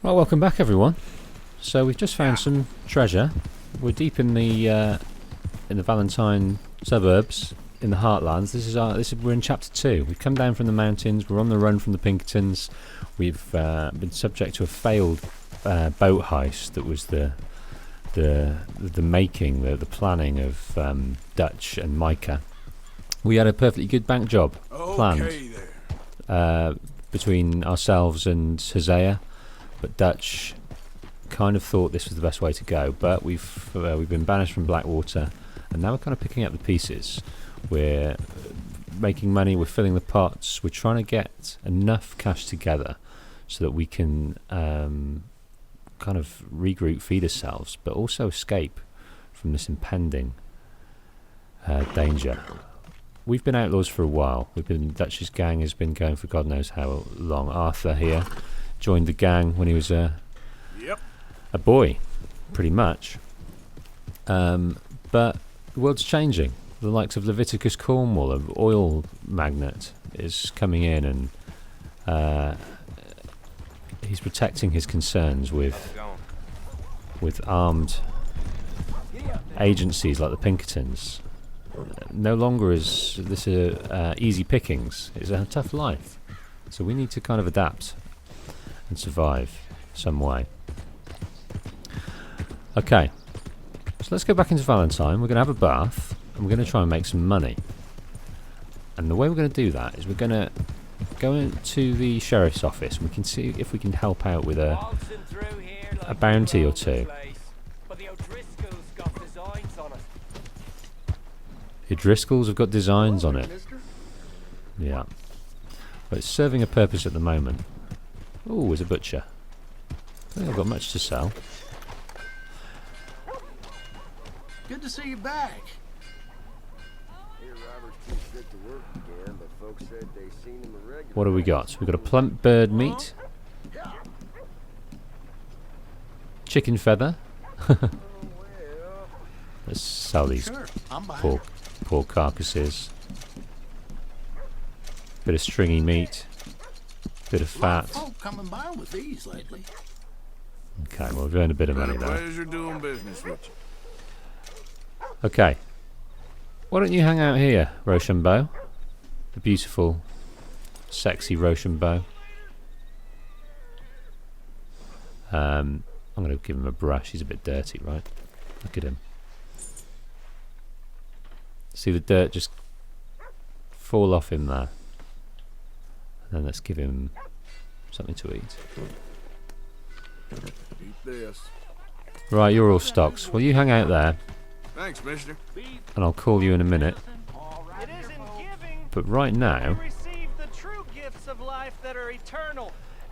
Well, welcome back, everyone. So we've just found some treasure. We're deep in the Valentine suburbs in the heartlands. We're in chapter 2. We've come down from the mountains. We're on the run from the Pinkertons. We've been subject to a failed boat heist that was the planning of Dutch and Micah. We had a perfectly good bank job planned between ourselves and Hosea, but Dutch kind of thought this was the best way to go. But we've been banished from Blackwater, and now we're kind of picking up the pieces. We're making money. We're filling the pots. We're trying to get enough cash together so that we can kind of regroup, feed ourselves, but also escape from this impending danger. We've been outlaws for a while. Dutch's gang has been going for God knows how long. Arthur here joined the gang when he was a boy, pretty much. But the world's changing. The likes of Leviticus Cornwall, an oil magnate, is coming in, and he's protecting his concerns with armed agencies like the Pinkertons. No longer is this easy pickings. It's a tough life. So we need to kind of adapt and survive some way. Okay, so let's go back into Valentine. We're going to have a bath, and we're going to try and make some money. And the way we're going to do that is we're going to go into the sheriff's office, and we can see if we can help out with a bounty or two. The Driscolls have got designs on it. Yeah. But it's serving a purpose at the moment. Oh, there's a butcher. I think I've got much to sell. Good to see you back. What have we got? We've got a plump bird meat. Chicken feather. Let's sell these poor carcasses. Bit of stringy meat. Bit of fat. Coming by with these lately. Okay, well, we've earned a bit of money there. Pleasure doing business with you. Okay. Why don't you hang out here, Rochambeau? The beautiful, sexy Rochambeau. I'm going to give him a brush. He's a bit dirty, right? Look at him. See the dirt just fall off him there. And then let's give him something to eat. Eat this. Right, you're all stocks. Well, you hang out there. Thanks, mister. And I'll call you in a minute. But right now...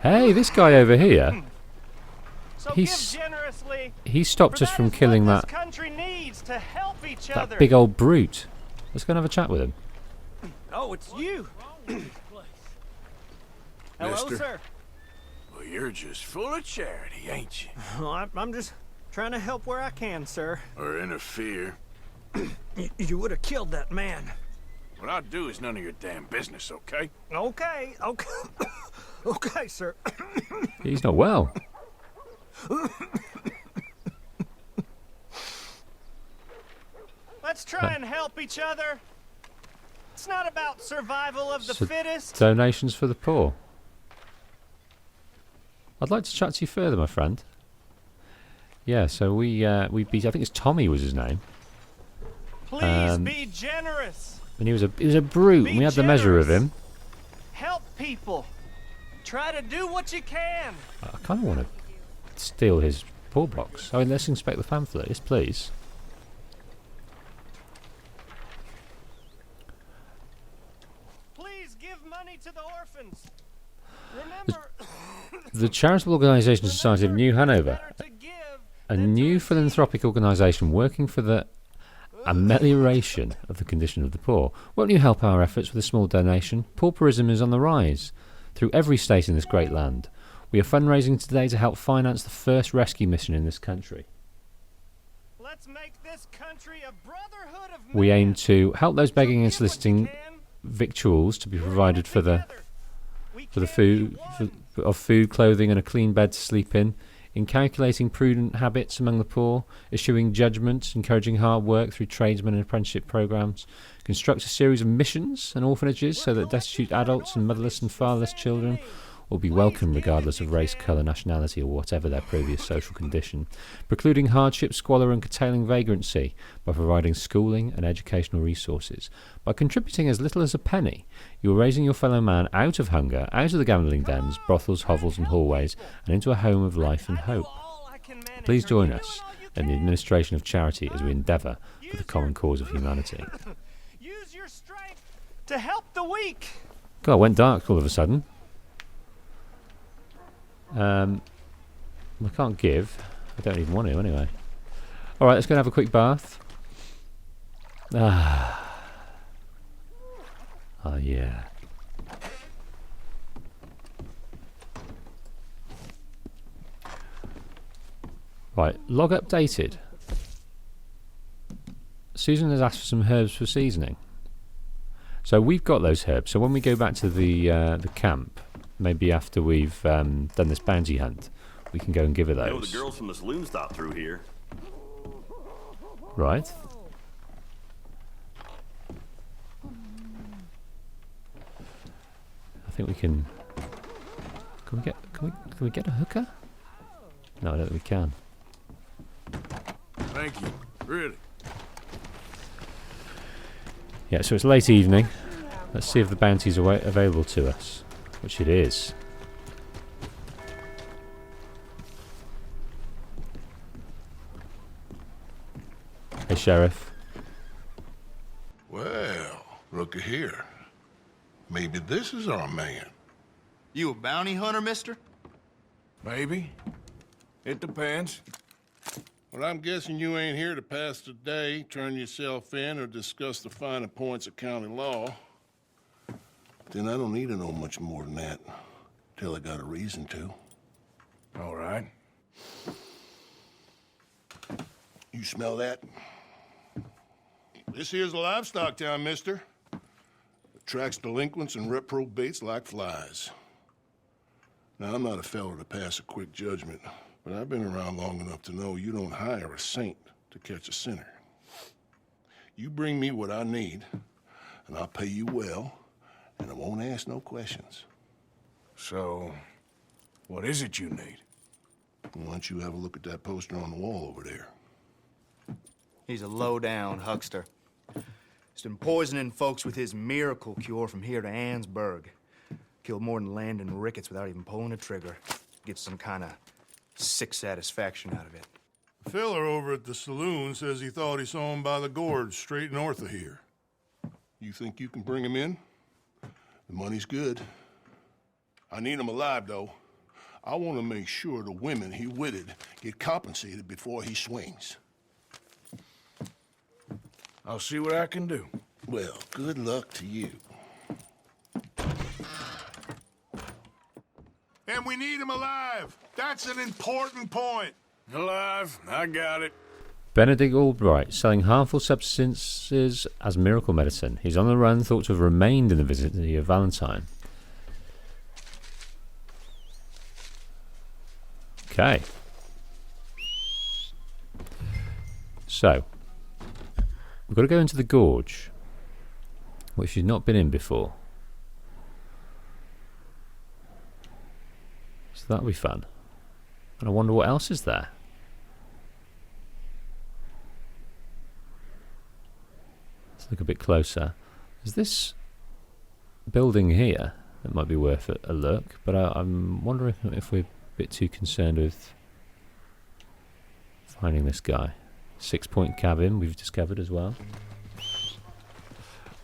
Hey, this guy over here... He stopped us from killing that big old brute. Let's go and have a chat with him. Oh, it's you. Hello, Mister? sir. Well, you're just full of charity, ain't you? Well, I'm just trying to help where I can, sir. Or interfere. You would have killed that man. What I do is none of your damn business, okay? Okay. Okay, sir. He's not well. Let's try and help each other. It's not about survival of the fittest. Donations for the poor. I'd like to chat to you further, my friend. Yeah, so we beat. I think it's Tommy was his name. Please be generous. And he was a brute. And we had the measure of him. Help people. Try to do what you can. I kind of want to steal his poor box. I mean, let's inspect the pamphlet. Yes, please. Please give money to the orphans. Remember, the charitable organisation Society of New Hanover, a new philanthropic organisation working for the amelioration of the condition of the poor. Won't you help our efforts with a small donation? Pauperism is on the rise through every state in this great land. We are fundraising today to help finance the first rescue mission in this country. Let's make this country a brotherhood of We men. aim to help those begging and soliciting victuals to be provided for the for the food, of food, clothing, and a clean bed to sleep in, calculating prudent habits among the poor, issuing judgments, encouraging hard work through tradesmen and apprenticeship programs, construct a series of missions and orphanages so that destitute adults and motherless and fatherless children will be welcome regardless of race, colour, nationality, or whatever their previous social condition, precluding hardship, squalor, and curtailing vagrancy by providing schooling and educational resources. By contributing as little as a penny, you are raising your fellow man out of hunger, out of the gambling dens, brothels, hovels, and hallways, and into a home of life and hope. Please join us in the administration of charity as we endeavour for the common cause of humanity. Use your strength to help the weak. God, it went dark all of a sudden. I can't give. I don't even want to anyway. Alright, let's go and have a quick bath. Oh yeah. Right, log updated. Susan has asked for some herbs for seasoning. So we've got those herbs. So when we go back to the camp, maybe after we've done this bounty hunt, we can go and give her those. You know the girls from the saloon stop through here. Right. I think we can. Can we get a hooker? No, I don't think we can. Thank you. Really. Yeah, so it's late evening. Let's see if the bounty's available to us, which it is. Hey, Sheriff. Well, looky here. Maybe this is our man. You a bounty hunter, mister? Maybe. It depends. Well, I'm guessing you ain't here to pass the day, turn yourself in, or discuss the finer points of county law. Then I don't need to know much more than that, till I got a reason to. All right. You smell that? This here's a livestock town, mister. Attracts delinquents and reprobates like flies. Now, I'm not a fellow to pass a quick judgment, but I've been around long enough to know you don't hire a saint to catch a sinner. You bring me what I need, and I'll pay you well, and I won't ask no questions. So, what is it you need? Why don't you have a look at that poster on the wall over there? He's a low-down huckster. He's been poisoning folks with his miracle cure from here to Annesburg. Killed more than Landon Ricketts without even pulling a trigger. Gets some kind of sick satisfaction out of it. The fella over at the saloon says he thought he saw him by the gorge straight north of here. You think you can bring him in? The money's good. I need him alive, though. I want to make sure the women he witted get compensated before he swings. I'll see what I can do. Well, good luck to you. And we need him alive. That's an important point. Alive, I got it. Benedict Albright, selling harmful substances as miracle medicine. He's on the run, thought to have remained in the vicinity of Valentine. Okay. So, we've got to go into the gorge, which she's not been in before. So that'll be fun. And I wonder what else is there. Let's look a bit closer. Is this building here that might be worth a look? But I'm wondering if we're a bit too concerned with finding this guy. 6-point cabin we've discovered as well.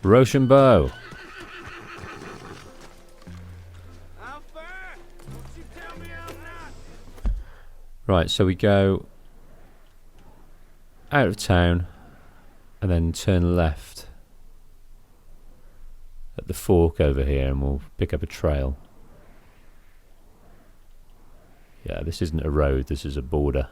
Rochambeau. Right, so we go out of town and then turn left at the fork over here and we'll pick up a trail. Yeah, this isn't a road, this is a border.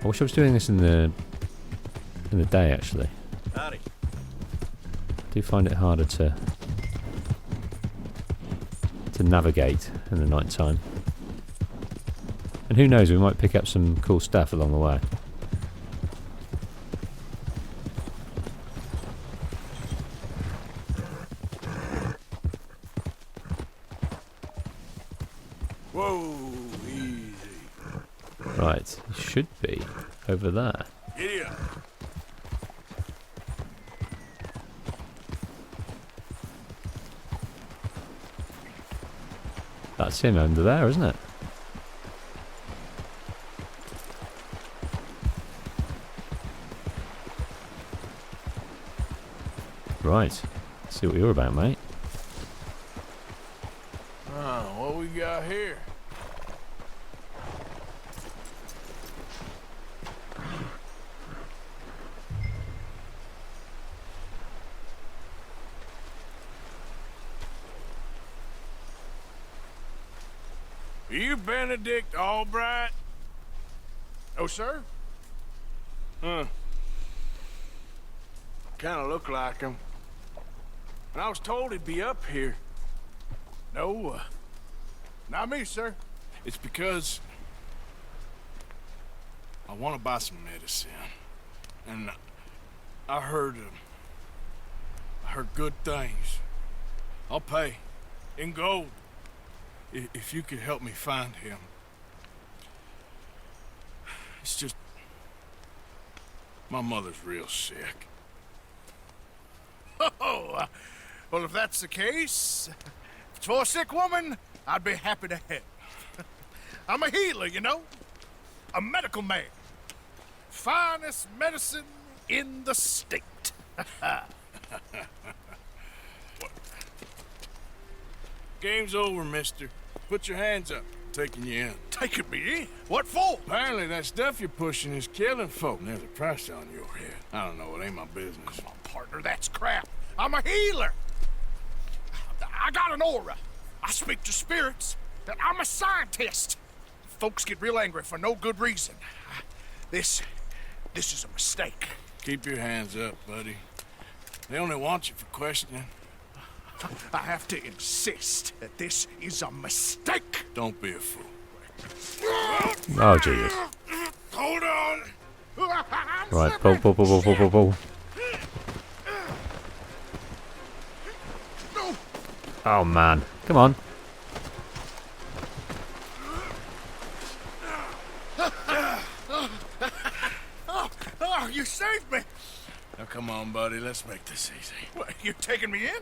I wish I was doing this in the day actually. Howdy. do find it harder to navigate in the night time. And who knows, we might pick up some cool stuff along the way. Whoa, easy. Right, it should be over there. Giddy up. That's him under there, isn't it? Right, let's see what you're about, mate. What we got here? Are you Benedict Albright? Oh, sir? Huh. Kinda look like him. And I was told he'd be up here. No, not me, sir. It's because I want to buy some medicine. And I heard good things. I'll pay in gold if you could help me find him. It's just my mother's real sick. Oh, well, if that's the case, if it's for a sick woman, I'd be happy to help. I'm a healer, you know? A medical man. Finest medicine in the state. Game's over, mister. Put your hands up. I'm taking you in. Taking me in? What for? Apparently that stuff you're pushing is killing folk. And there's a price on your head. I don't know, it ain't my business. Come on, partner, that's crap. I'm a healer. I got an aura. I speak to spirits. I'm a scientist. Folks get real angry for no good reason. This is a mistake. Keep your hands up, buddy. They only want you for questioning. I have to insist that this is a mistake. Don't be a fool. Oh, Jesus. Hold on. Right, pull. Oh, man. Come on. Oh, you saved me. Now come on, buddy. Let's make this easy. What, you taking me in?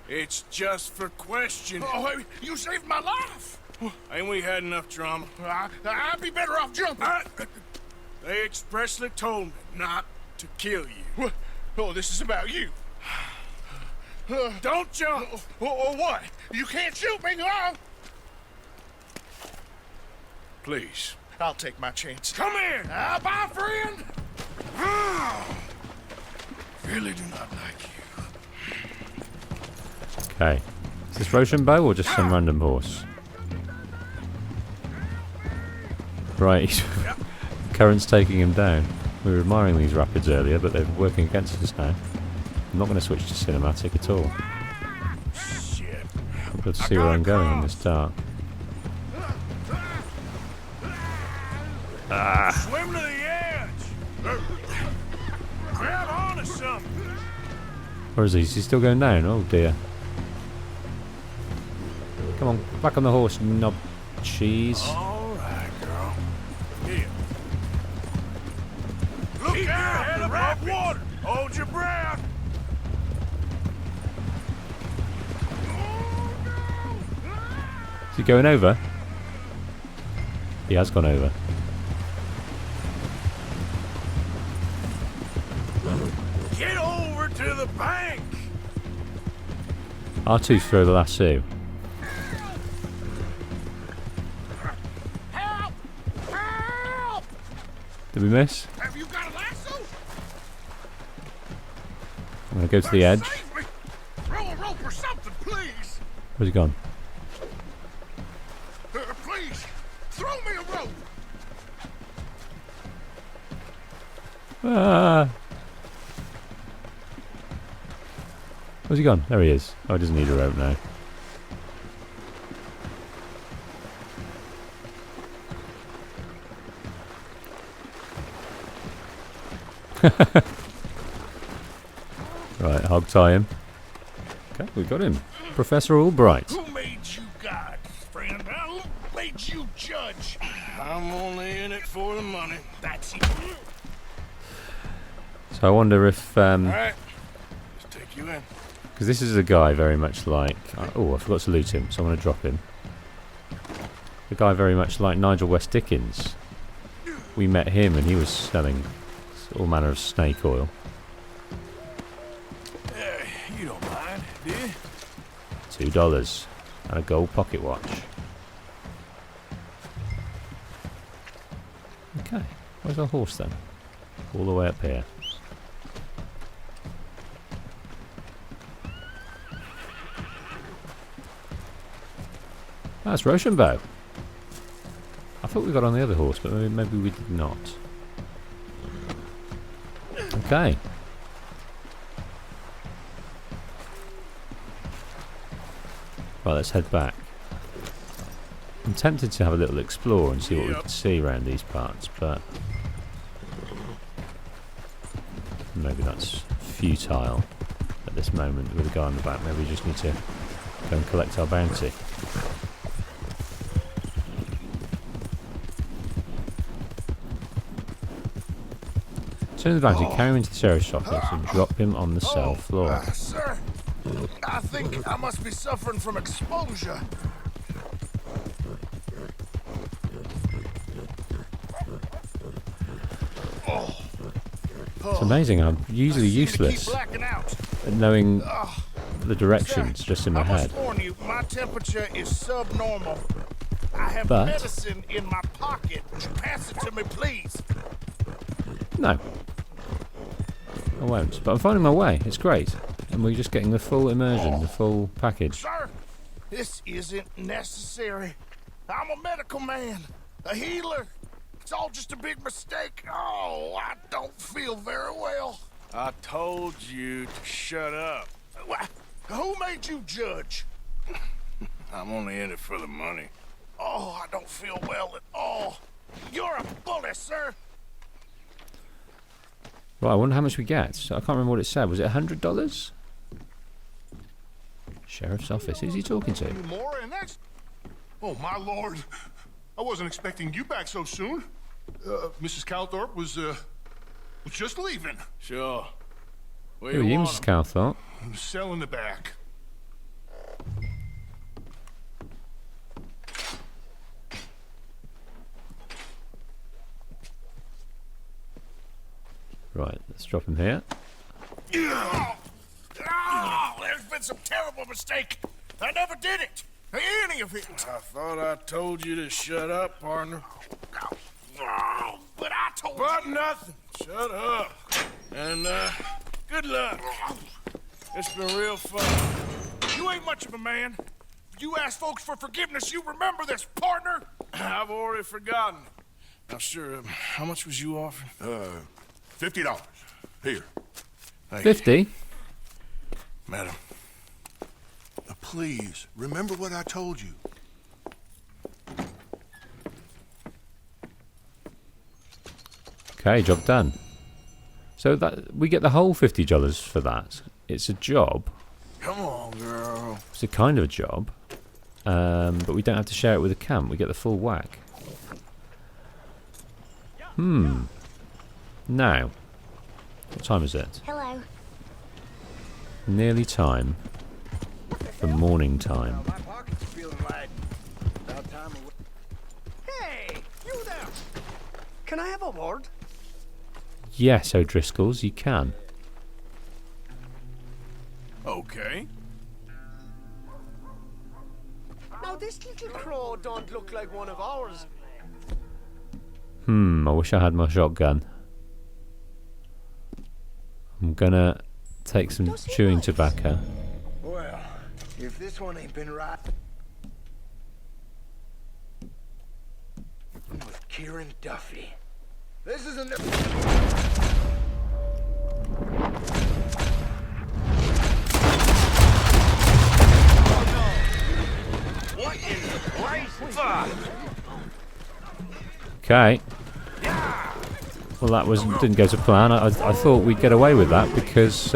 It's just for questioning. Oh, you saved my life. Ain't we had enough drama? I'd be better off jumping. They expressly told me not to kill you. Oh, this is about you. Don't jump! Or what? You can't shoot me, huh? Please. I'll take my chance. Come here! Bye, friend! Really do not like you. Okay. Is this Rochambeau or just some random horse? Right. Current's taking him down. We were admiring these rapids earlier, but they're working against us now. I'm not going to switch to cinematic at all. Shit. I'm able to see where I'm going in this dark. Swim to the edge! Grab onto something! Where is he? Is he still going down? Oh dear. Come on, back on the horse, knob cheese. All right, girl. Here. Look out! Head above water! Hold your breath! Is he going over? He has gone over. Get over to the bank! R2 throw the lasso. Help! Help! Did we miss? Have you got a lasso? I'm going to go to the edge. Save me! Throw a rope or something, please! Where's he gone? Please, throw me a rope! Ah. Where's he gone? There he is. Oh, he doesn't need a rope now. Right, hog tie him. Okay, we got him. Professor Albright. Who made you God, friend? Who made you judge? I'm only in it for the money. That's it. So I wonder if... All right. Let's take you in. Because this is a guy very much like... oh, I forgot to loot him, so I'm going to drop him. A guy very much like Nigel West Dickens. We met him and he was selling all manner of snake oil. You don't mind, do you? $2 and a gold pocket watch. Okay, where's our horse then? All the way up here. That's Rochambeau. I thought we got on the other horse, but maybe we did not. Okay. Right, let's head back. I'm tempted to have a little explore and see what we can see around these parts, but maybe that's futile at this moment with a guy on the back. Maybe we just need to go and collect our bounty. Turn the bounty, carry him into the sheriff's office and drop him on the cell floor. Sir, I think I must be suffering from exposure. It's amazing, I'm usually useless at knowing the directions just in my I head. must warn you, my temperature is subnormal. I have But- medicine in my pocket. Pass it to me, please. No. I won't. But I'm finding my way. It's great. And we're just getting the full immersion, the full package. Sir, this isn't necessary. I'm a medical man, a healer. It's all just a big mistake. Oh, I don't feel very well. I told you to shut up. Who made you judge? I'm only in it for the money. Oh, I don't feel well at all. You're a bully, sir. Right, I wonder how much we get. So I can't remember what it said. Was it $100? Sheriff's office. Who's he talking to? More and that's... Oh, my lord. I wasn't expecting you back so soon. Mrs. Calthorpe was just leaving. Sure. Where Who are you, Mrs. Calthorpe? Cell in the back. Right, let's drop him here. Oh, there's been some terrible mistake. I never did it. Any of it. I thought I told you to shut up, partner. Oh, but I told you. But nothing. Shut up. And, good luck. It's been real fun. You ain't much of a man. You ask folks for forgiveness, you remember this, partner? I've already forgotten. Now, sure, how much was you offering? $50. Here. Thank you. 50? Madam. Please, remember what I told you. Okay, job done. So that we get the whole $50 for that. It's a job. Come on, girl. It's a kind of a job. But we don't have to share it with the camp. We get the full whack. Now, what time is it? Hello. Nearly time for morning time. My pocket's feeling light. About time. Hey, you there? Can I have a word? Yes, O'Driscolls, you can. Okay. Now this little crow don't look like one of ours. I wish I had my shotgun. I'm gonna take some chewing tobacco. Well, if this one ain't been right... with Kieran Duffy. This isn't the... Okay. Well, that didn't go to plan. I thought we'd get away with that because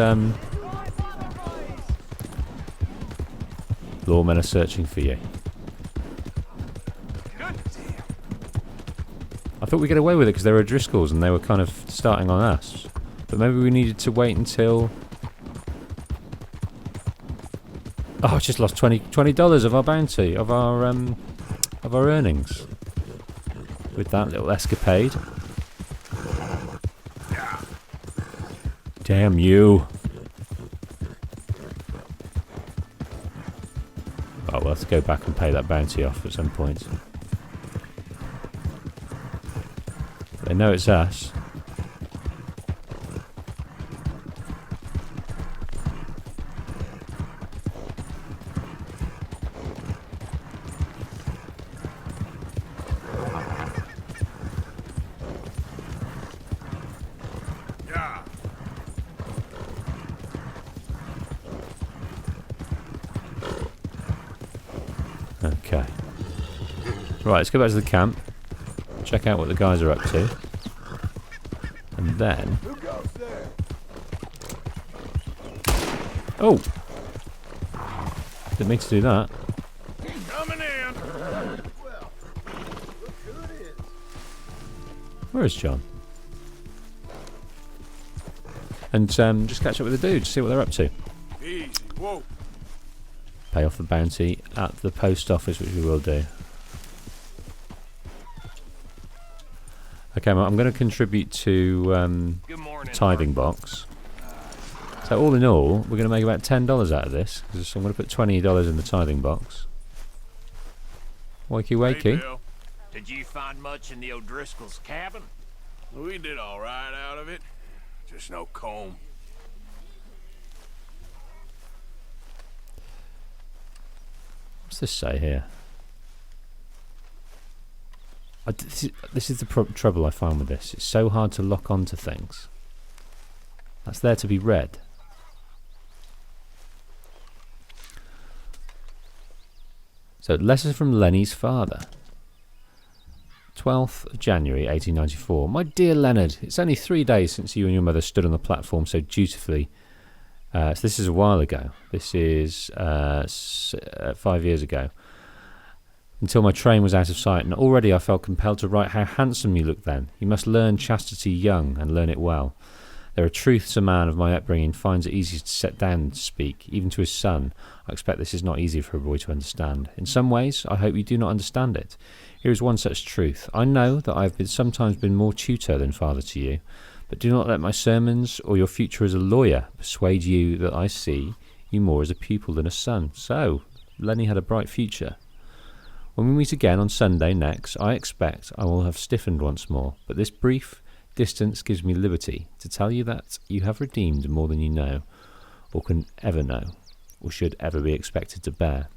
lawmen are searching for you. I thought we'd get away with it because they were Driscolls and they were kind of starting on us. But maybe we needed to wait until... Oh, I just lost $20 of our bounty, of our earnings. With that little escapade. Damn you. Oh, we'll have to go back and pay that bounty off at some point. They know it's us. Okay. Right, let's go back to the camp. Check out what the guys are up to. And then... Oh! Didn't mean to do that. Coming in. Where is John? And just catch up with the dudes, see what they're up to. Easy. Whoa. Pay off the bounty at the post office, which we will do. Okay, well, I'm going to contribute to the tithing box. So all in all, we're going to make about $10 out of this. So I'm going to put $20 in the tithing box. Wakey wakey. Hey, Bill. Did you find much in the O'Driscoll's cabin? We did all right out of it. Just no comb. What's this say here? This is the trouble I find with this. It's so hard to lock onto things. That's there to be read. So, letter from Lenny's father. 12th of January 1894. My dear Leonard, it's only 3 days since you and your mother stood on the platform so dutifully. So this is a while ago. This is 5 years ago. Until my train was out of sight, and already I felt compelled to write how handsome you looked then. You must learn chastity young, and learn it well. There are truths a man of my upbringing finds it easy to set down and to speak, even to his son. I expect this is not easy for a boy to understand. In some ways, I hope you do not understand it. Here is one such truth. I know that I have sometimes been more tutor than father to you, but do not let my sermons or your future as a lawyer persuade you that I see you more as a pupil than a son. So, Lenny had a bright future. When we meet again on Sunday next, I expect I will have stiffened once more, but this brief distance gives me liberty to tell you that you have redeemed more than you know, or can ever know, or should ever be expected to bear.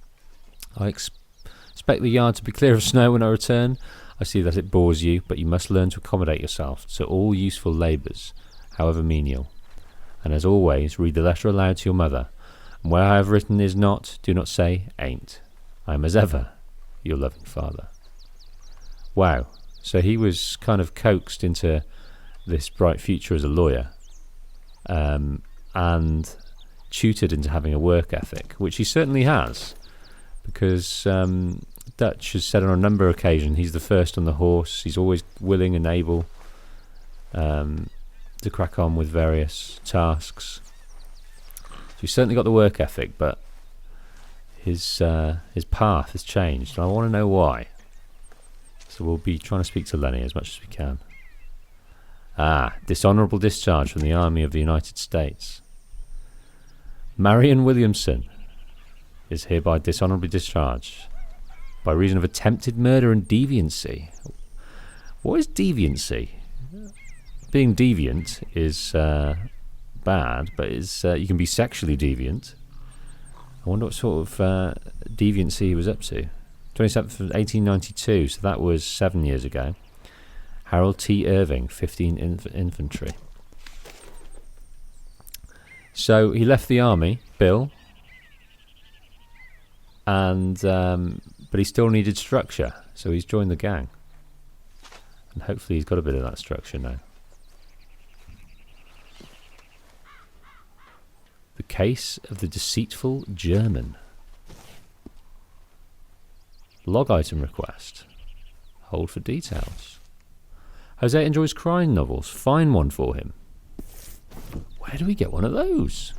I expect the yard to be clear of snow when I return. I see that it bores you, but you must learn to accommodate yourself to all useful labours, however menial. And as always, read the letter aloud to your mother, and where I have written is not, do not say ain't. I am as ever your loving father. Wow. So he was kind of coaxed into this bright future as a lawyer, and tutored into having a work ethic, which he certainly has, because Dutch has said on a number of occasions he's the first on the horse. He's always willing and able to crack on with various tasks. So he's certainly got the work ethic, but his path has changed, and I want to know why. So we'll be trying to speak to Lenny as much as we can. Dishonourable discharge from the Army of the United States. Marion Williamson is hereby dishonourably discharged by reason of attempted murder and deviancy. What is deviancy? Being deviant is bad, but you can be sexually deviant. I wonder what sort of deviancy he was up to. 27th of 1892, so that was 7 years ago. Harold T. Irving, 15 Infantry. So he left the army, Bill, and But he still needed structure, so he's joined the gang. And hopefully he's got a bit of that structure now. The case of the deceitful German. Log item request. Hold for details. Jose enjoys crime novels. Find one for him. Where do we get one of those?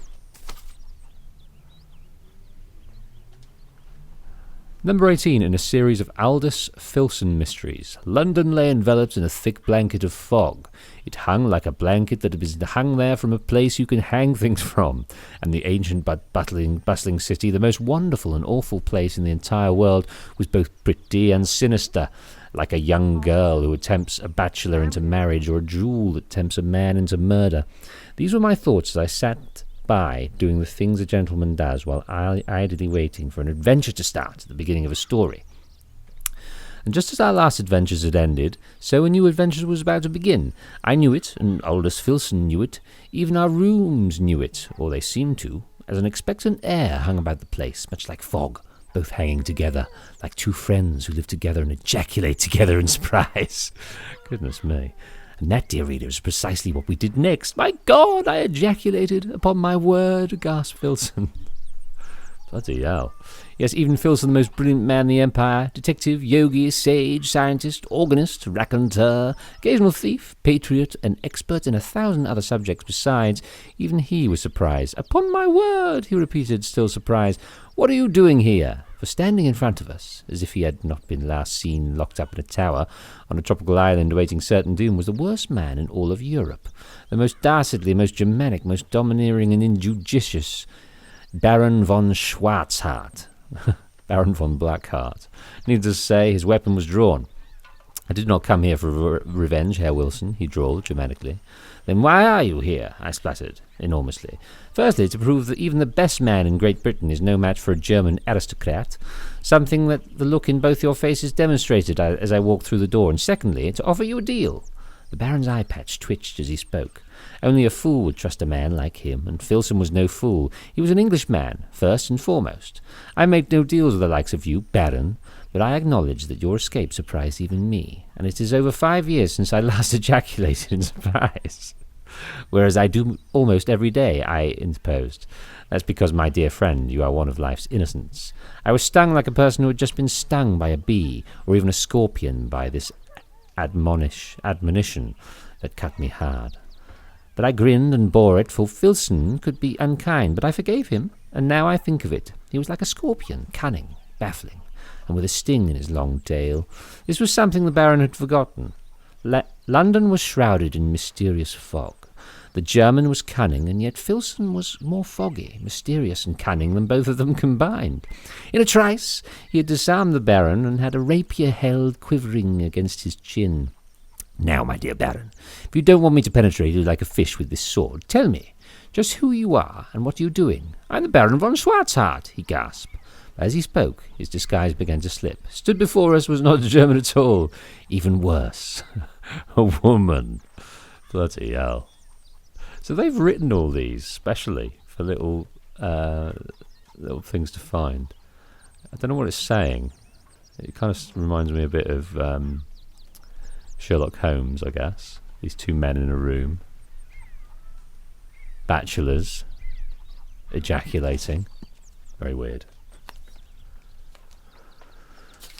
Number 18 in a series of Aldous Filson mysteries. London lay enveloped in a thick blanket of fog. It hung like a blanket that had been hung there from a place you can hang things from. And the ancient but bustling city, the most wonderful and awful place in the entire world, was both pretty and sinister, like a young girl who tempts a bachelor into marriage, or a jewel that tempts a man into murder. These were my thoughts as I sat by doing the things a gentleman does while idly waiting for an adventure to start at the beginning of a story. And just as our last adventures had ended, so a new adventure was about to begin. I knew it, and Aldous Filson knew it. Even our rooms knew it, or they seemed to, as an expectant air hung about the place, much like fog, both hanging together, like two friends who live together and ejaculate together in surprise. Goodness me. And that, dear reader, is precisely what we did next. My God, I ejaculated. Upon my word, gasped Filson. Bloody hell. Yes, even Filson, the most brilliant man in the Empire, detective, yogi, sage, scientist, organist, raconteur, occasional thief, patriot, and expert in 1,000 other subjects besides, even he was surprised. Upon my word, he repeated, still surprised. What are you doing here? For standing in front of us, as if he had not been last seen locked up in a tower on a tropical island awaiting certain doom, was the worst man in all of Europe, the most dastardly, most Germanic, most domineering and injudicious Baron von Schwarzhardt. Baron von Blackheart. Needless to say, his weapon was drawn. I did not come here for revenge, Herr Wilson, he drawled Germanically. Then why are you here? I spluttered enormously. Firstly, to prove that even the best man in Great Britain is no match for a German aristocrat, something that the look in both your faces demonstrated as I walked through the door, and secondly, to offer you a deal. The Baron's eye patch twitched as he spoke. Only a fool would trust a man like him, and Filson was no fool. He was an Englishman, first and foremost. I made no deals with the likes of you, Baron, but I acknowledge that your escape surprised even me, and it is over 5 years since I last ejaculated in surprise. Whereas I do almost every day, I interposed. That's because, my dear friend, you are one of life's innocents. I was stung like a person who had just been stung by a bee, or even a scorpion by this admonition that cut me hard. But I grinned and bore it, for Filson could be unkind, but I forgave him, and now I think of it, he was like a scorpion, cunning, baffling, and with a sting in his long tail. This was something the Baron had forgotten. London was shrouded in mysterious fog. The German was cunning, and yet Filson was more foggy, mysterious, and cunning than both of them combined. In a trice, he had disarmed the Baron, and had a rapier held quivering against his chin. Now, my dear Baron, if you don't want me to penetrate you like a fish with this sword, tell me just who you are, and what are you doing? I'm the Baron von Schwarzhardt, he gasped. As he spoke, his disguise began to slip. Stood before us was not a German at all. Even worse, a woman. Bloody hell. So they've written all these specially for little things to find. I don't know what it's saying. It kind of reminds me a bit of Sherlock Holmes, I guess. These two men in a room. Bachelors. Ejaculating. Very weird.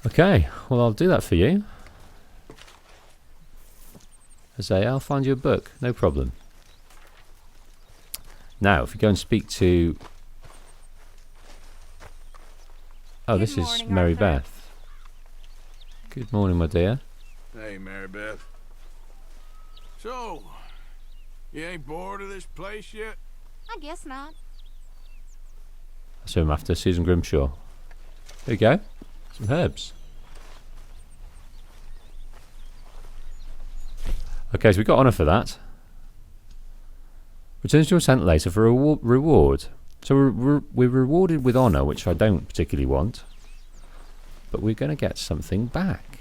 Okay, well, I'll do that for you. Jose, I'll find you a book. No problem. Now, if we go and speak to... Oh, this is Mary Beth. Good morning, my dear. Hey, Mary Beth. So, you ain't bored of this place yet? I guess not. That's who I'm after, Susan Grimshaw. There you go. Some herbs. Okay, so we got honour for that. Returns to your cent later for a reward. So we're rewarded with honour, which I don't particularly want. But we're going to get something back.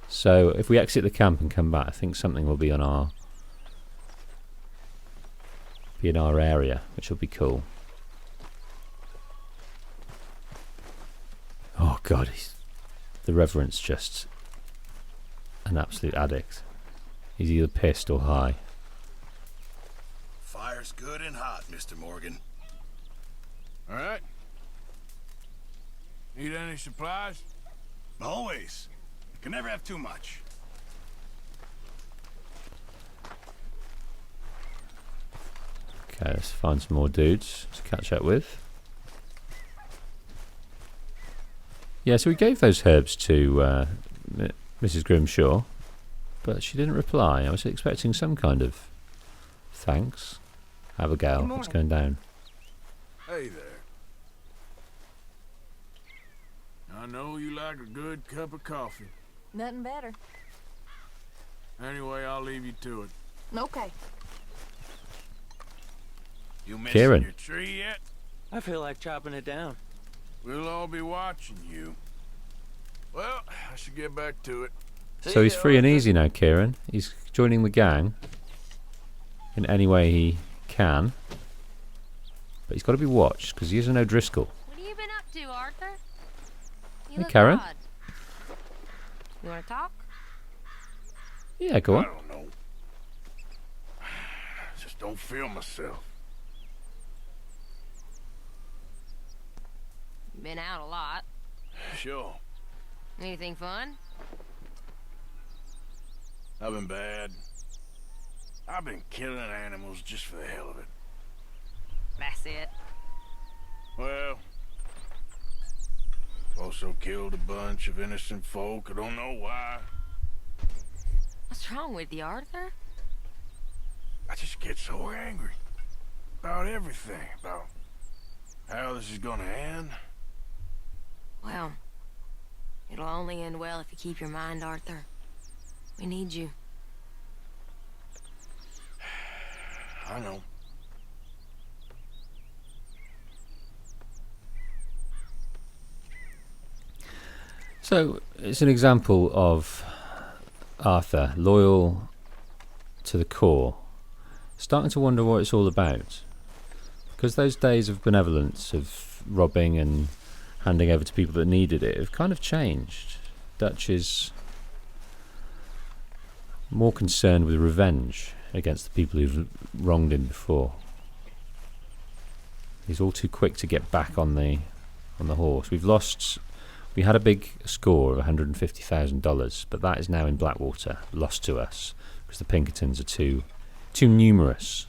So if we exit the camp and come back, I think something will be on our area, which will be cool. Oh God, the Reverend's just an absolute addict. He's either pissed or high. Fire's good and hot, Mr. Morgan. All right. Need any supplies? Always. Can never have too much. Okay, let's find some more dudes to catch up with. Yeah, so we gave those herbs to Mrs. Grimshaw, but she didn't reply. I was expecting some kind of thanks. Abigail, what's going down? Hey there. I know you like a good cup of coffee. Nothing better. Anyway, I'll leave you to it. Okay. You missing Kieran. your tree yet? I feel like chopping it down. We'll all be watching you. Well, I should get back to it. So he's free and easy now, Kieran. He's joining the gang in any way he can. But he's got to be watched, because he is an O'Driscoll. What have you been up to, Arthur? You Hey, look Karen. odd. You want to talk? Yeah, go I on. don't know. Just don't feel myself. Been out a lot. Sure. Anything fun? I've been bad. I've been killing animals just for the hell of it. That's it. Well, also killed a bunch of innocent folk. I don't know why. What's wrong with you, Arthur? I just get so angry. About everything. About how this is gonna end. Well, it'll only end well if you keep your mind, Arthur. We need you. I know. So it's an example of Arthur, loyal to the core, starting to wonder what it's all about. Because those days of benevolence, of robbing and handing over to people that needed it, have kind of changed. Dutch is more concerned with revenge against the people who've wronged him before. He's all too quick to get back on the horse. We had a big score of $150,000, but that is now in Blackwater, lost to us, because the Pinkertons are too numerous.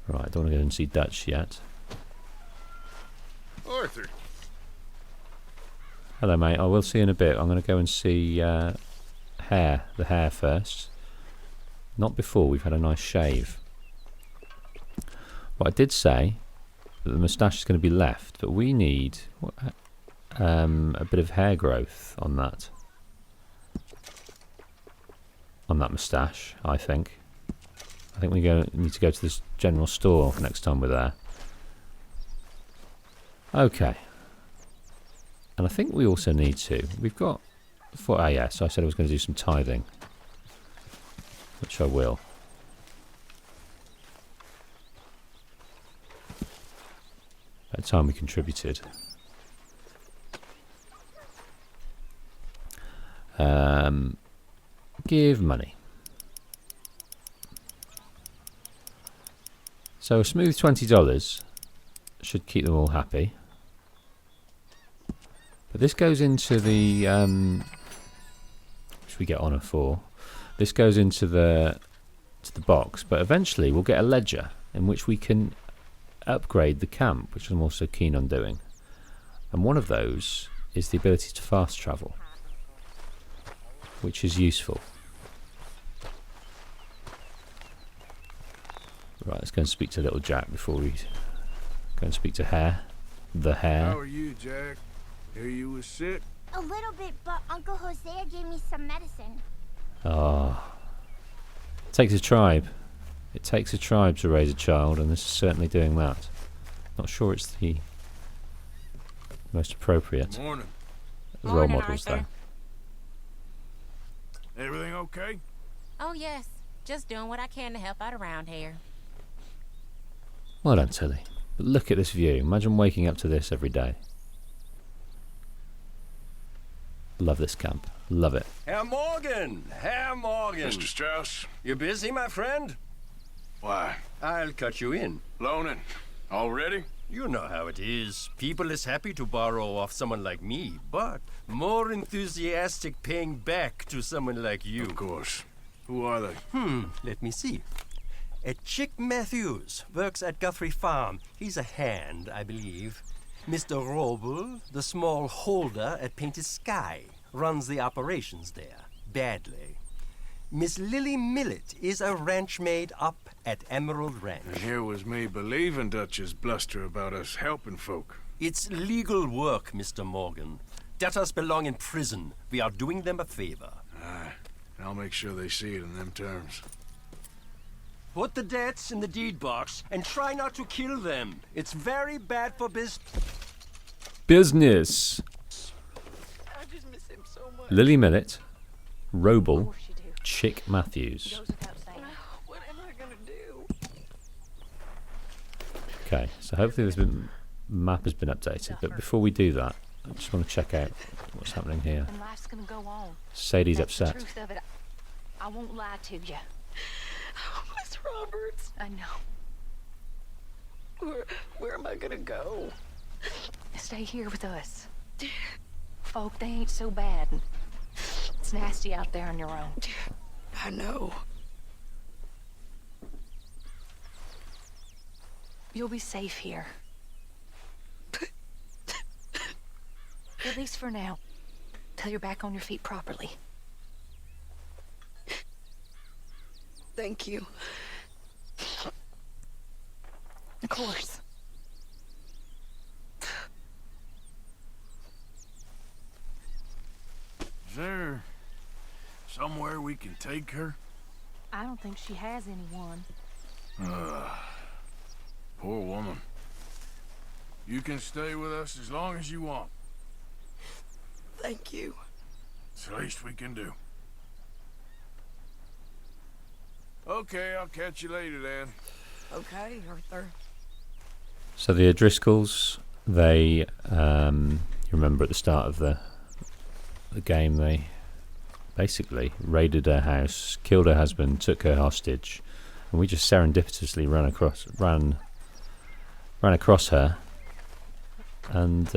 Right, I don't want to go and see Dutch yet. Arthur. Hello, mate. I will see you in a bit. I'm going to go and see the hair first. Not before we've had a nice shave. But I did say that the moustache is going to be left, but we need a bit of hair growth on that. On that moustache, I think. I think we need to go to this general store next time we're there. Okay. And I think we also need to. We've got... yes, I said I was going to do some tithing. Which I will. By the time we contributed. Give money. So a smooth $20 should keep them all happy. But this goes into the which we get honour for. This goes into the box, but eventually we'll get a ledger in which we can upgrade the camp, which I'm also keen on doing. And one of those is the ability to fast travel, which is useful. Right, let's go and speak to little Jack before we go and speak to the hare. How are you, Jack? Hear you was sick? A little bit, but Uncle Hosea gave me some medicine. Ah, it takes a tribe. It takes a tribe to raise a child, and this is certainly doing that. Not sure it's the most appropriate Morning. role models, though. Everything okay? Oh, yes. Just doing what I can to help out around here. Well done, Tilly. But look at this view. Imagine waking up to this every day. Love this camp. Love it. Herr Morgan! Herr Morgan! Mr. Strauss? You busy, my friend? Why? I'll cut you in. Loaning? Already? You know how it is. People is happy to borrow off someone like me, but more enthusiastic paying back to someone like you. Of course. Who are they? Let me see. Chick Matthews works at Guthrie Farm. He's a hand, I believe. Mr. Roble, the small holder at Painted Sky, runs the operations there, badly. Miss Lily Millet is a ranch maid up at Emerald Ranch. And here was me believing Dutch's bluster about us helping folk. It's legal work, Mr. Morgan. Debtors belong in prison. We are doing them a favor. Aye. I'll make sure they see it in them terms. Put the debts in the deed box and try not to kill them. It's very bad for Business. I just miss him so much. Lily Millet, Roble, Chick Matthews. What am I gonna do? Okay, so hopefully this map has been updated. But before we do that, I just want to check out what's happening here. And life's gonna go on. Sadie's That's upset. The truth of it. I won't lie to you. Miss Roberts. I know. Where am I gonna go? Stay here with us. Folk, they ain't so bad. It's nasty out there on your own. I know. You'll be safe here. At least for now. Till you're back on your feet properly. Thank you. Of course. Is there somewhere we can take her? I don't think she has anyone. Poor woman. You can stay with us as long as you want. Thank you. It's the least we can do. Okay, I'll catch you later then. Okay, Arthur. So the O'Driscolls, they, you remember at the start of the game, they basically raided her house, killed her husband, took her hostage, and we just serendipitously ran across her, and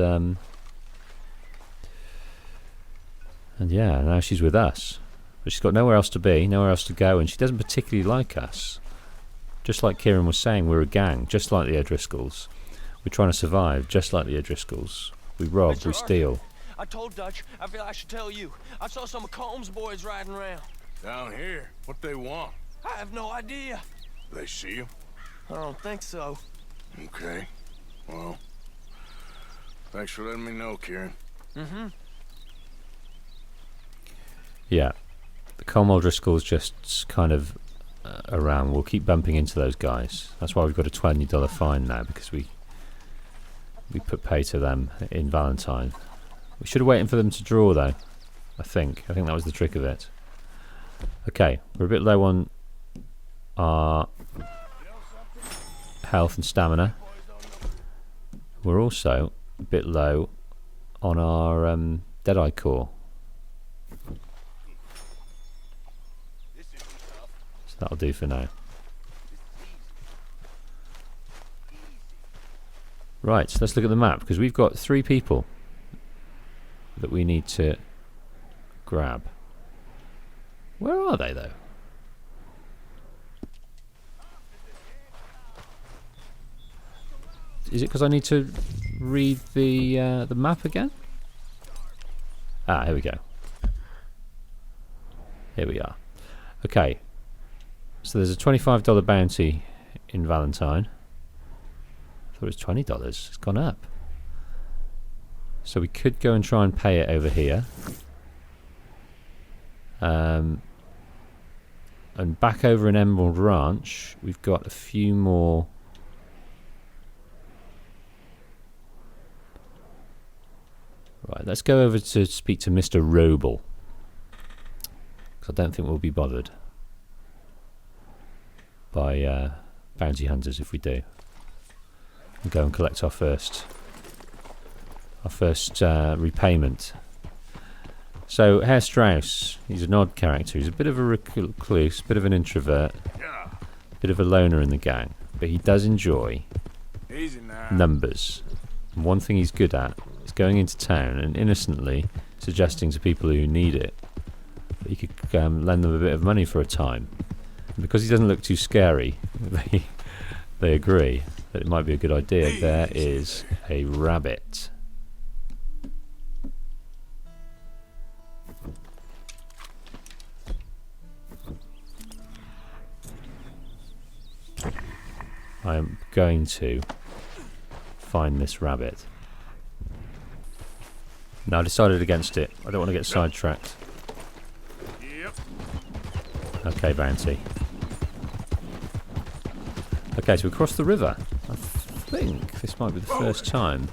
yeah, now she's with us. But she's got nowhere else to be, nowhere else to go, and she doesn't particularly like us. Just like Kieran was saying, we're a gang, just like the O'Driscolls. We're trying to survive, just like the O'Driscolls. We rob, we steal. I told Dutch, I feel I should tell you. I saw some of Combs' boys riding around. Down here? What they want? I have no idea. They see you? I don't think so. Okay. Well, thanks for letting me know, Kieran. Mm-hmm. Yeah. The Colm O'Driscoll's just kind of around. We'll keep bumping into those guys. That's why we've got a $20 fine now, because we put pay to them in Valentine. We should have waited for them to draw, though. I think that was the trick of it. Okay, we're a bit low on our health and stamina. We're also a bit low on our Deadeye core. So that'll do for now. Right, so let's look at the map, because we've got 3 people that we need to grab. Where are they, though? Is it because I need to read the map again? Ah, here we go. Here we are. Okay. So there's a $25 bounty in Valentine. I thought it was $20. It's gone up. So we could go and try and pay it over here. And back over in Emerald Ranch, we've got a few more. Right, let's go over to speak to Mr. Roble, because I don't think we'll be bothered by bounty hunters if we do. We'll go and collect our first repayment. So Herr Strauss, he's an odd character. He's a bit of a recluse, bit of an introvert, bit of a loner in the gang, but he does enjoy numbers. And one thing he's good at is going into town and innocently suggesting to people who need it that he could lend them a bit of money for a time. And because he doesn't look too scary, they agree that it might be a good idea. There is a rabbit. I am going to find this rabbit. No, I decided against it. I don't want to get sidetracked. Okay, Bounty. Okay, so we crossed the river. I think this might be the first time.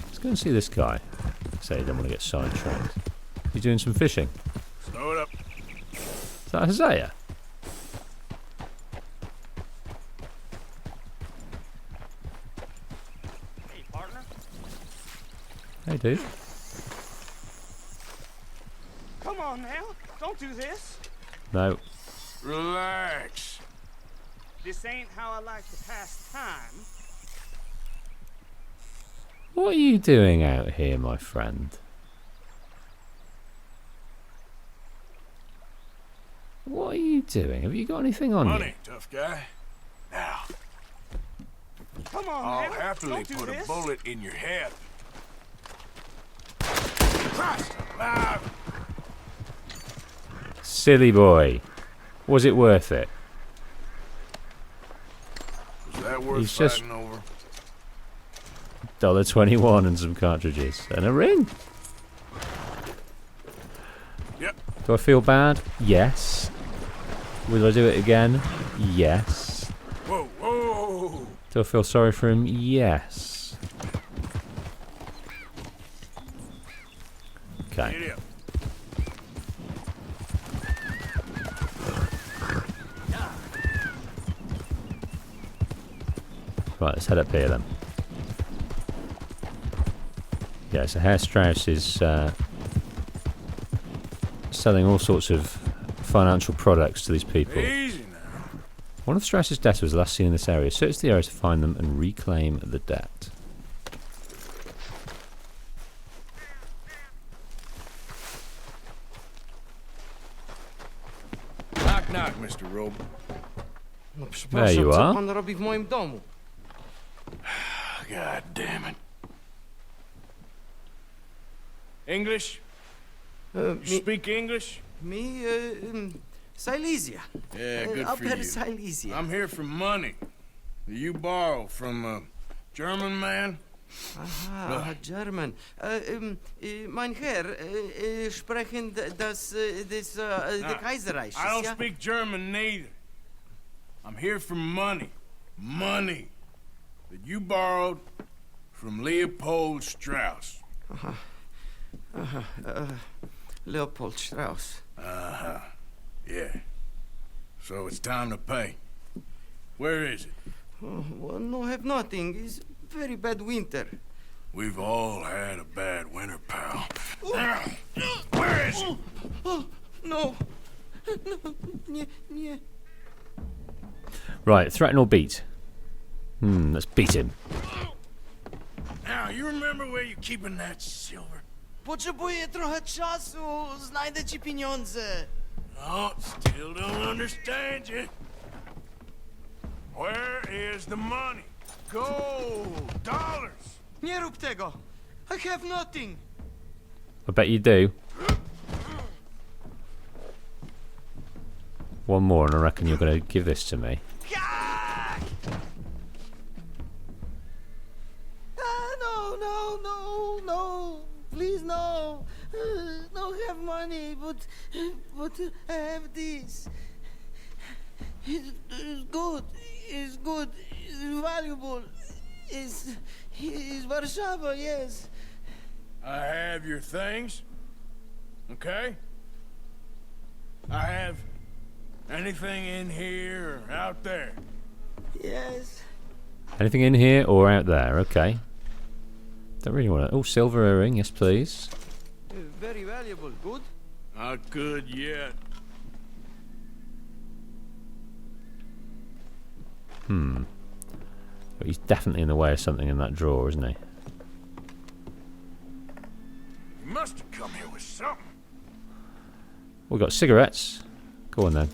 Let's go and see this guy. Say you don't want to get sidetracked. He's doing some fishing. Slow it up. Is that Hosea? Hey, partner. Hey, dude. Come on now. Don't do this. No. Relax. This ain't how I like to pass time. What are you doing out here, my friend? What are you doing? Have you got anything on Money, you? tough guy. Now, Come on I'll now. happily Don't do put this. a bullet in your head. Christ alive! Silly boy. Was it worth it? Was that worth He's just- fighting over? $1.21 and some cartridges. And a ring. Yep. Do I feel bad? Yes. Will I do it again? Yes. Whoa, whoa! Do I feel sorry for him? Yes. Okay. Get up. Right, let's head up here then. Yeah, so Herr Strauss is selling all sorts of financial products to these people. Easy now. One of Strauss's debtors was last seen in this area. Search the area to find them and reclaim the debt. Knock, knock, Mr. Robe. No, There you co are. pan robi w moim domu? God damn it. English? You speak English? Me, Silesia. Yeah, good for Upper you. Silesia. I'm here for money that you borrow from a German man. Aha, German. Mein Herr, sprechen the Kaiserreich. I don't speak German neither. I'm here for money. Money that you borrowed from Leopold Strauss. Leopold Strauss. Uh-huh. Yeah. So it's time to pay. Where is it? Oh, well, no, have nothing. It's very bad winter. We've all had a bad winter, pal. Where is it? Oh, no. No, nie. Right, threaten or beat? Let's beat him. Now, you remember where you're keeping that silver? Potrzebuję trochę czasu. Znajdę ci pieniądze. Oh, still don't understand you. Where is the money? Gold, dollars. Nie rób tego. I have nothing. I bet you do. One more and I reckon you're going to give this to me. No. Please, no. Don't have money, but I have this. It's good. It's good. It's valuable. It's Warszawa, yes. I have your things. Okay? I have anything in here or out there. Yes. Anything in here or out there? Okay. Don't really want to. Oh, silver earring, yes please. Very valuable. Good? Not good yet. But he's definitely in the way of something in that drawer, isn't he? You must have come here with something. We've got cigarettes. Go on then.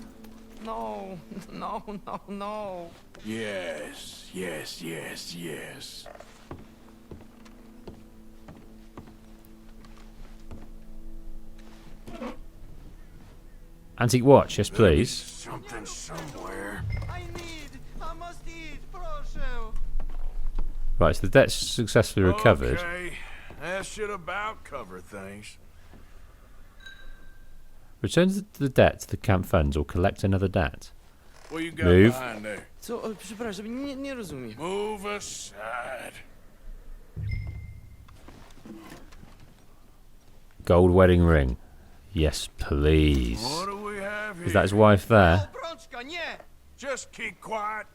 No, no, no, no. Yes, yes, yes, yes. Antique watch, yes please. Something somewhere. I must eat, proszę. Right, so the debt's successfully recovered. Okay, that should about cover things. Return the debt to the camp funds or collect another debt. What you got Move. behind there? Co? Przepraszam, nie rozumiem. Move aside. Gold wedding ring. Yes, please. What do we have here? Is that his wife there? Brączka, nie! Just keep quiet.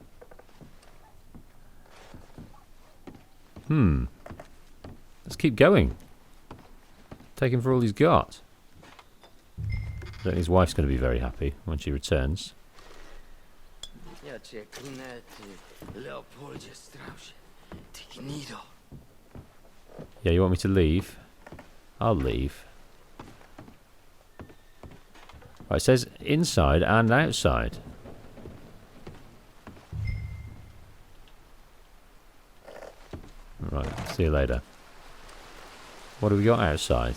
Let's keep going. Take him for all he's got. I don't think his wife's going to be very happy when she returns. Ja cię klnę, ty Leopoldzie Strausie. Ty gnido. Yeah, you want me to leave? I'll leave. Right, it says inside and outside. Right, see you later. What have we got outside?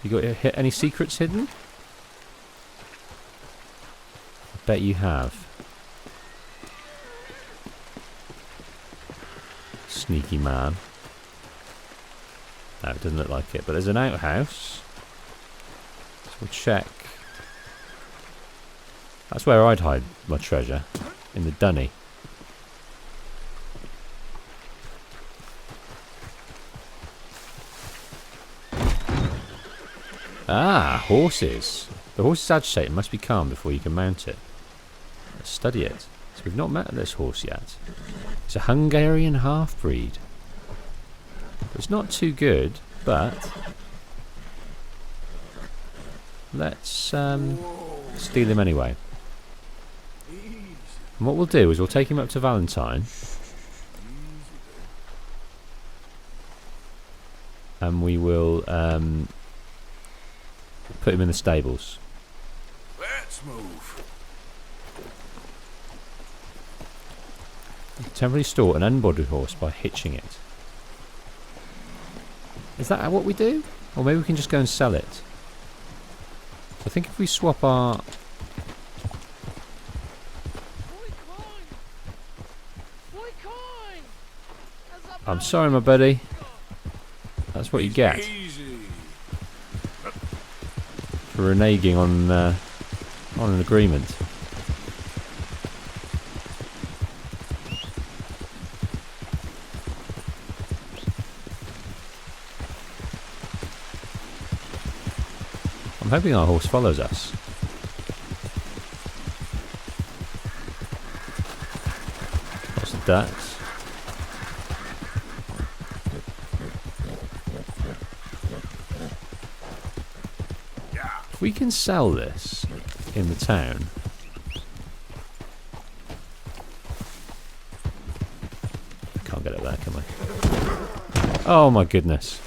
You got any secrets hidden? I bet you have. Sneaky man. No, it doesn't look like it, but there's an outhouse. So we'll check. That's where I'd hide my treasure. In the dunny. Ah, horses. The horse is agitated and must be calm before you can mount it. Let's study it. So we've not met this horse yet. It's a Hungarian half-breed. It's not too good, but let's steal him anyway. And what we'll do is we'll take him up to Valentine. And we will put him in the stables. Let's move. Temporarily store an unboarded horse by hitching it. Is that what we do? Or maybe we can just go and sell it. I think if we swap our... I'm sorry, my buddy. That's what you get for reneging on an agreement. I'm hoping our horse follows us. Lots of ducks. If we can sell this in the town, can't get it there, can we? Oh my goodness.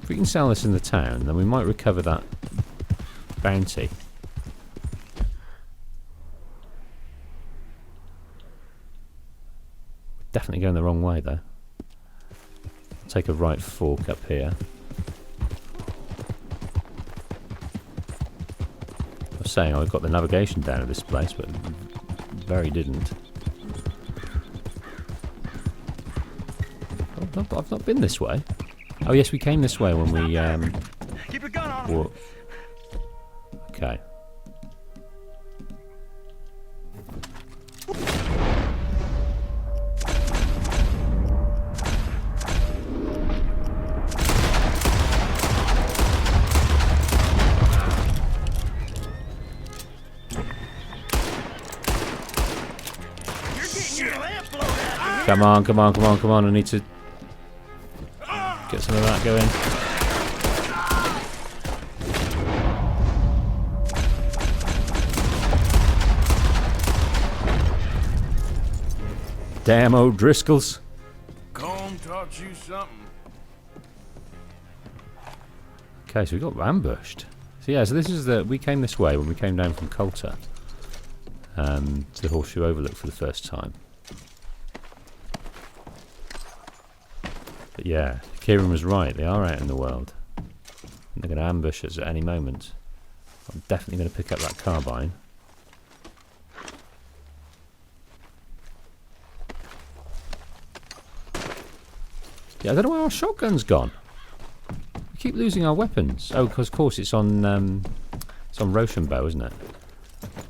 If we can sell this in the town, then we might recover that bounty. Definitely going the wrong way though. Take a right fork up here. I was saying I got the navigation down at this place, but very didn't. Oh, I've not been this way. Oh yes, we came this way when we Keep your gun on. Okay. Come on, come on, come on, come on. I need to get some of that going. Damn O'Driscolls. Combe taught you something. Okay, so we got ambushed. So yeah, so this is we came this way when we came down from Coulter to the Horseshoe Overlook for the first time. But yeah, Kieran was right. They are out in the world. And they're going to ambush us at any moment. I'm definitely going to pick up that carbine. Yeah, I don't know where our shotgun's gone. We keep losing our weapons. Oh, because of course it's on Rochambeau, isn't it?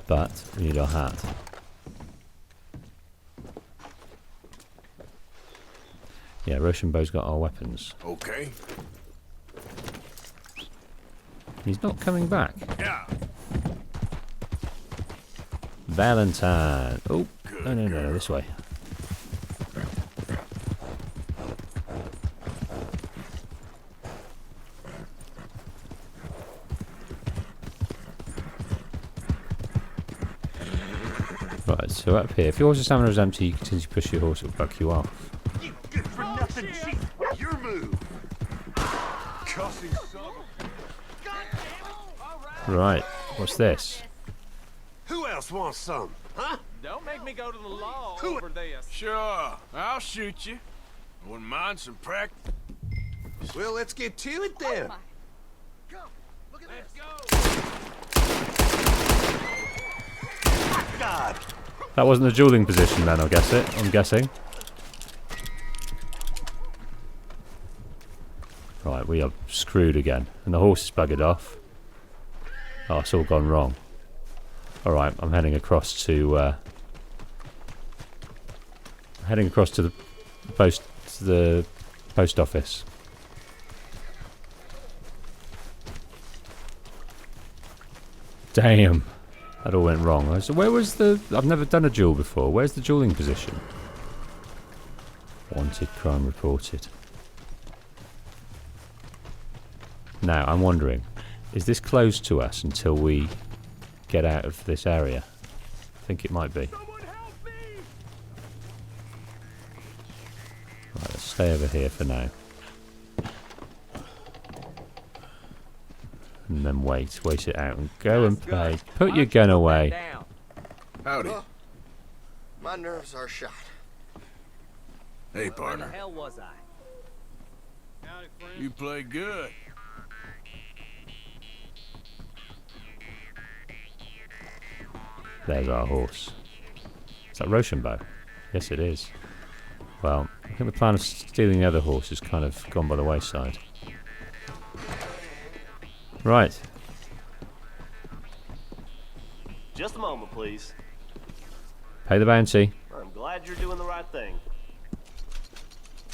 But we need our hat. Yeah, Rochambeau's got our weapons. Okay. He's not coming back. Yeah. Valentine. Oh, no, this way. Right, so up here, if your horse's stamina is empty, you continue to push your horse, it'll buck you off. You good for nothing, chief. Your move. Cussing son. Right, what's this? Who else wants some? Huh? Don't make me go to the law over this. Sure, I'll shoot you. I wouldn't mind some practice. Well, let's get to it then. Let's go. God. That wasn't a dueling position then, I'm guessing. Right, we are screwed again. And the horse is buggered off. Oh, it's all gone wrong. Alright, I'm heading across to the post office. Damn. That all went wrong. So where was I've never done a duel before. Where's the dueling position? Wanted, crime reported. Now, I'm wondering, is this closed to us until we get out of this area? I think it might be. Right, let's stay over here for now. And then wait it out and go and play. Put your gun away. Howdy. My nerves are shot. Hey, partner. Where the hell was I? You play good. There's our horse. Is that Rochambeau? Yes, it is. Well, I think the plan of stealing the other horse has kind of gone by the wayside. Right. Just a moment, please. Pay the bounty. I'm glad you're doing the right thing.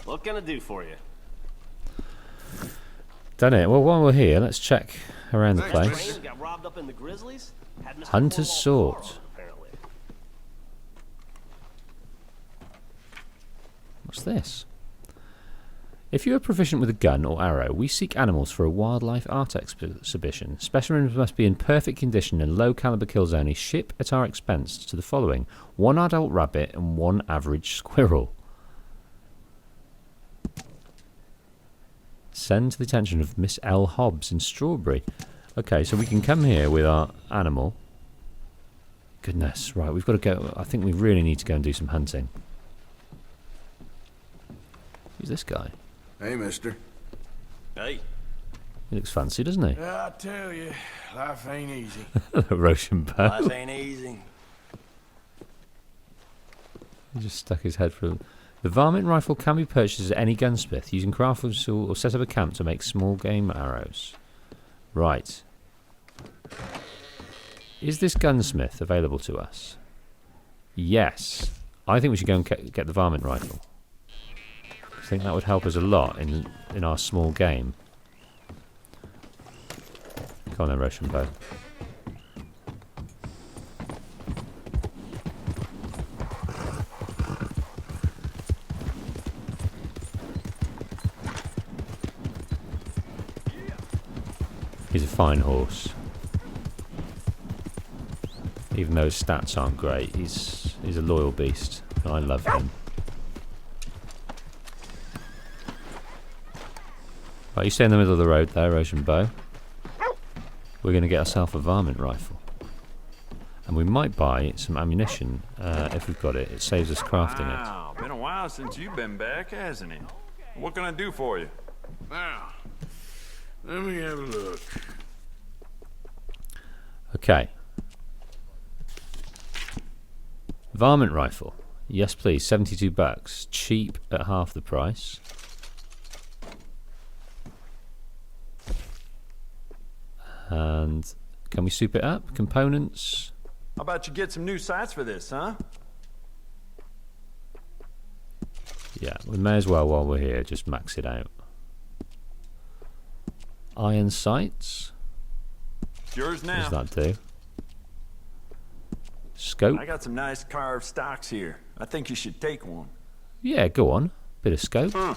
What can I do for you? Done it. Well, while we're here, let's check around the place. Got robbed up in the Grizzlies? Had Mr. Hunter's Cornwall sword. apparently. What's this? If you are proficient with a gun or arrow, we seek animals for a wildlife art exhibition. Specimens must be in perfect condition and low caliber kills only. Ship at our expense to the following: 1 adult rabbit and 1 average squirrel. Send to the attention of Miss L. Hobbs in Strawberry. Okay, so we can come here with our animal. Goodness, right, we've got to go. I think we really need to go and do some hunting. Who's this guy? Hey, mister. Hey. He looks fancy, doesn't he? I tell you, life ain't easy. Rochambeau. Life ain't easy. He just stuck his head through. The varmint rifle can be purchased at any gunsmith using craft tool or set up a camp to make small game arrows. Right. Is this gunsmith available to us? Yes. I think we should go and get the varmint rifle. I think that would help us a lot in our small game. Come on then, Rochambeau. He's a fine horse. Even though his stats aren't great, he's a loyal beast. And I love him. Right, you stay in the middle of the road there, Ocean Bow. We're going to get ourselves a varmint rifle. And we might buy some ammunition if we've got it. It saves us crafting it. Wow, been a while since you've been back, hasn't it? What can I do for you? Now, let me have a look. Okay. Varmint rifle. Yes, please. $72. Cheap at half the price. And can we soup it up? Components. How about you get some new sights for this, huh? Yeah, we may as well, while we're here, just max it out. Iron sights. It's yours now. What does that do? Scope. I got some nice carved stocks here. I think you should take one. Yeah, go on. Bit of scope. You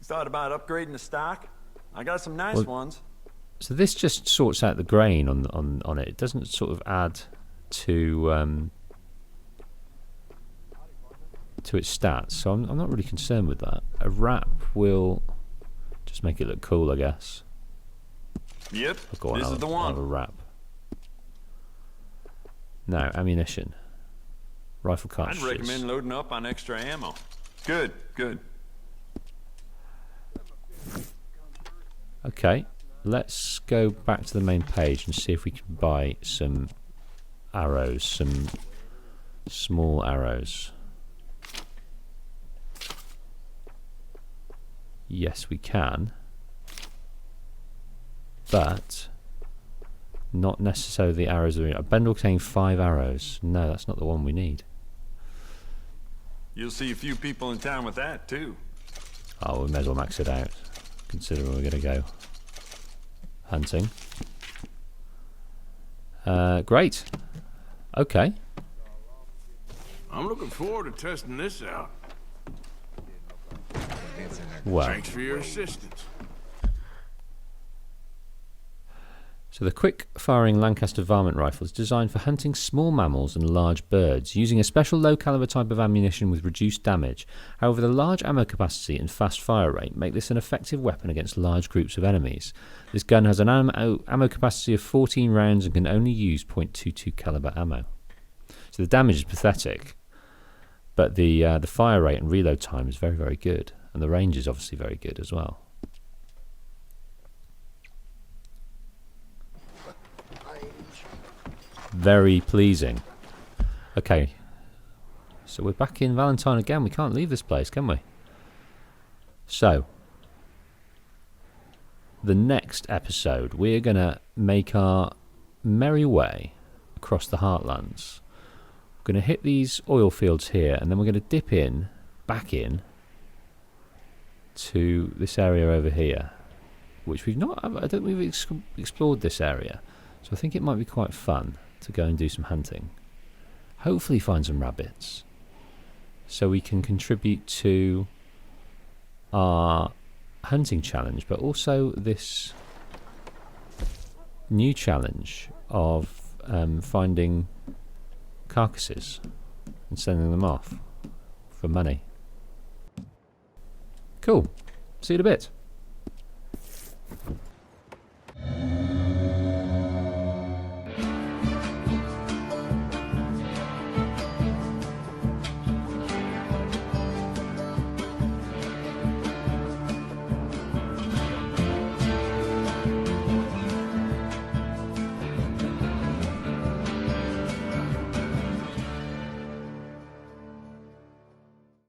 thought about upgrading the stock? I got some nice ones. So this just sorts out the grain on it. It doesn't sort of add to its stats. So I'm not really concerned with that. A wrap will just make it look cool, I guess. Yep. Go on, this is the one. I'll have a wrap. Now, ammunition. Rifle I'd cartridges. recommend loading up on extra ammo. Good, good. Okay, let's go back to the main page and see if we can buy some arrows, some small arrows. Yes, we can. But not necessarily the arrows that we need. A bundle containing 5 arrows. No, that's not the one we need. You'll see a few people in town with that, too. Oh, we may as well max it out, considering we're going to go hunting. Great. Okay. I'm looking forward to testing this out. Well. Thanks for your assistance. So the quick-firing Lancaster varmint rifle is designed for hunting small mammals and large birds, using a special low-caliber type of ammunition with reduced damage. However, the large ammo capacity and fast fire rate make this an effective weapon against large groups of enemies. This gun has an ammo capacity of 14 rounds and can only use .22 caliber ammo. So the damage is pathetic, but the fire rate and reload time is very, very good, and the range is obviously very good as well. Very pleasing. Okay, so we're back in Valentine again. We can't leave this place, can we? So, the next episode, we're going to make our merry way across the Heartlands. We're going to hit these oil fields here, and then we're going to dip in, back in, to this area over here, which we've not, I don't think we've explored this area. So I think it might be quite fun to go and do some hunting. Hopefully find some rabbits, so we can contribute to our hunting challenge, but also this new challenge of finding carcasses and sending them off for money. Cool. See you in a bit.